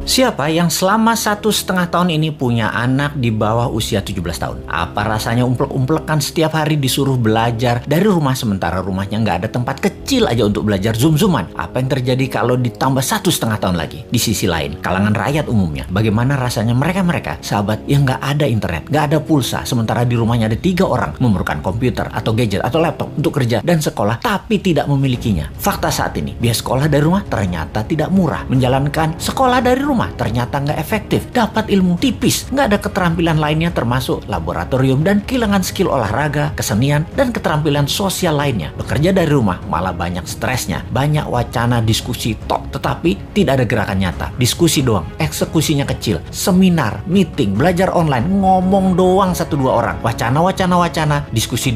Siapa yang selama 1,5 tahun ini punya anak di bawah usia 17 tahun? Apa rasanya umplek-umplekan setiap hari disuruh belajar dari rumah sementara rumahnya nggak ada tempat kecil aja untuk belajar zoom-zooman? Apa yang terjadi kalau ditambah 1,5 tahun lagi? Di sisi lain, kalangan rakyat umumnya, bagaimana rasanya mereka sahabat yang nggak ada internet, nggak ada pulsa, sementara di rumahnya ada 3 orang memerlukan komputer atau gadget atau laptop untuk kerja dan sekolah, tapi tidak memilikinya. Fakta saat ini, biaya sekolah dari rumah ternyata tidak murah. Menjalankan sekolah dari rumah ternyata nggak efektif, dapat ilmu tipis, nggak ada keterampilan lainnya termasuk laboratorium dan kehilangan skill olahraga, kesenian, dan keterampilan sosial lainnya. Bekerja dari rumah malah banyak stresnya, banyak wacana diskusi tok, tetapi tidak ada gerakan nyata. Diskusi doang, eksekusinya kecil, seminar, meeting, belajar online, ngomong doang 1-2 orang, wacana, diskusi.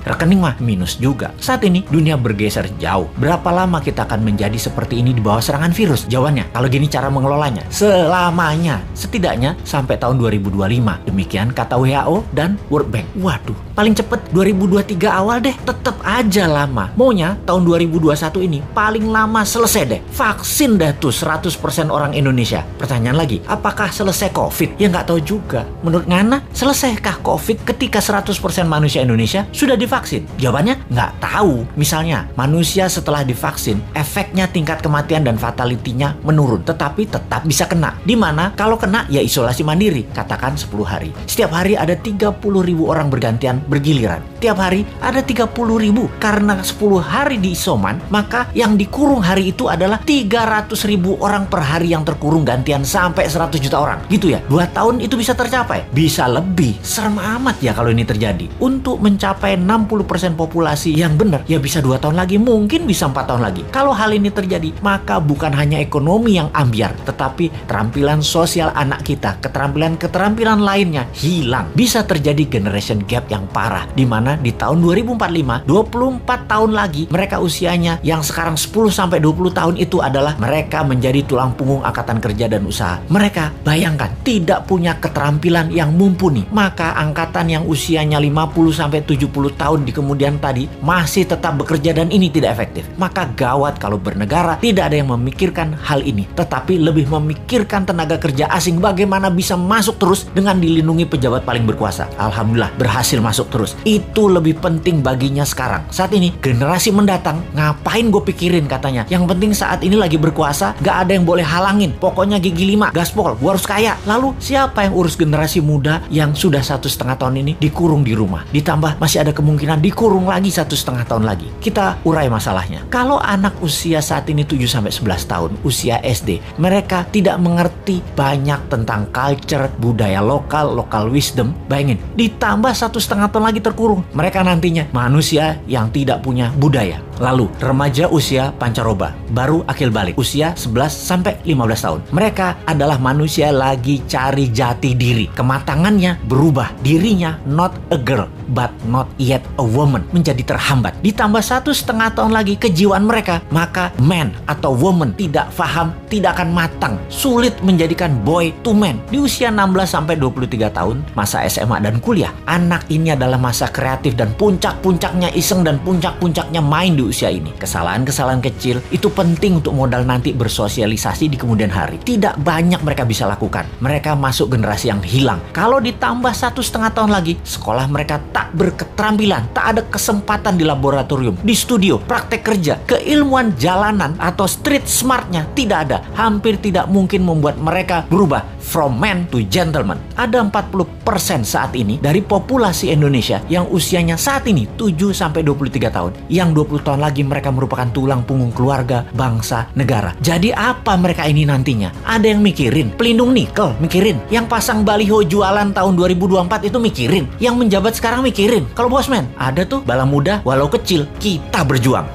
Rekening mah minus juga. Saat ini dunia bergeser jauh. Berapa lama kita akan menjadi seperti ini di bawah serangan virus? Jawabannya, kalau gini cara mengelolanya, selamanya, setidaknya sampai tahun 2025. Demikian kata WHO dan World Bank. Waduh, paling cepet 2023 awal deh. Tetap aja lama. Maunya tahun 2021 ini paling lama selesai deh. Vaksin dah tuh 100% orang Indonesia. Pertanyaan lagi, apakah selesai COVID? Ya nggak tahu juga. Menurut Ngana, selesaikah COVID ketika 100% manusia Indonesia sudah divaksin? Jawabannya nggak tahu. Misalnya, manusia setelah divaksin, efeknya tingkat kematian dan fatality-nya menurun, tetapi tetap bisa kena. Dimana kalau kena ya isolasi mandiri, katakan 10 hari. Setiap hari ada 30.000 orang bergantian bergiliran. Tiap hari ada 30.000. Karena 10 hari di isoman, maka yang dikurung hari itu adalah 300.000 orang per hari yang terkurung gantian sampai 100 juta orang. Gitu ya, 2 tahun itu bisa tercapai? Bisa lebih. Serem amat ya kalau ini terjadi. Untuk mencapai 60% populasi yang benar, ya bisa 2 tahun lagi, mungkin bisa 4 tahun lagi. Kalau hal ini terjadi, maka bukan hanya ekonomi yang ambiar, tetapi keterampilan sosial anak kita, keterampilan lainnya hilang. Bisa terjadi generation gap yang parah, di mana di tahun 2045, 24 tahun lagi, mereka usianya yang sekarang 10-20 tahun itu adalah mereka menjadi tulang punggung angkatan kerja dan usaha. Mereka, bayangkan, tidak punya keterampilan yang mumpuni. Maka angkatan yang usianya 50-70 tahun di kemudian tadi masih tetap bekerja dan ini tidak efektif. Maka gawat kalau bernegara tidak ada yang memikirkan hal ini, tetapi lebih memikirkan tenaga kerja asing bagaimana bisa masuk terus dengan dilindungi pejabat paling berkuasa. Alhamdulillah berhasil masuk terus. Itu lebih penting baginya sekarang. Saat ini generasi mendatang, ngapain gue pikirin katanya. Yang penting saat ini lagi berkuasa, gak ada yang boleh halangin. Pokoknya gigi 5, gaspol, gue harus kaya. Lalu siapa yang urus generasi muda yang sudah 1,5 tahun ini dikurung di rumah? Ditambah masih ada kemungkinan dikurung lagi 1,5 tahun lagi. Kita urai masalahnya. Kalau anak usia saat ini 7-11 tahun, usia SD, mereka tidak mengerti banyak tentang culture, budaya lokal wisdom. Bayangin, ditambah 1,5 tahun lagi terkurung. Mereka nantinya manusia yang tidak punya budaya. Lalu remaja usia pancaroba, baru akil balik, usia 11-15 tahun. Mereka adalah manusia lagi cari jati diri. Kematangannya berubah. Dirinya not a girl, but not yet a woman. Menjadi terhambat. Ditambah 1,5 tahun lagi kejiwaan mereka, maka man atau woman tidak paham, tidak akan matang. Sulit menjadikan boy to man. Di usia 16-23 tahun, masa SMA dan kuliah, anak ini adalah masa kreatif dan puncak-puncaknya iseng dan puncak-puncaknya main di usia ini. Kesalahan-kesalahan kecil itu penting untuk modal nanti bersosialisasi di kemudian hari. Tidak banyak mereka bisa lakukan. Mereka masuk generasi yang hilang. Kalau ditambah 1,5 tahun lagi, sekolah mereka tak berketerampilan, tak ada kesempatan di laboratorium, di studio, praktek kerja, keilmuan jalanan atau street smartnya tidak ada. Hampir tidak mungkin membuat mereka berubah from man to gentleman. Ada 40% saat ini dari populasi Indonesia yang usianya saat ini 7-23 tahun. Yang 20 tahun lagi mereka merupakan tulang punggung keluarga, bangsa, negara. Jadi apa mereka ini nantinya? Ada yang mikirin pelindung nikel, mikirin. Yang pasang baliho jualan tahun 2024 itu mikirin. Yang menjabat sekarang mikirin. Kalau bosman, ada tuh bala muda walau kecil, kita berjuang.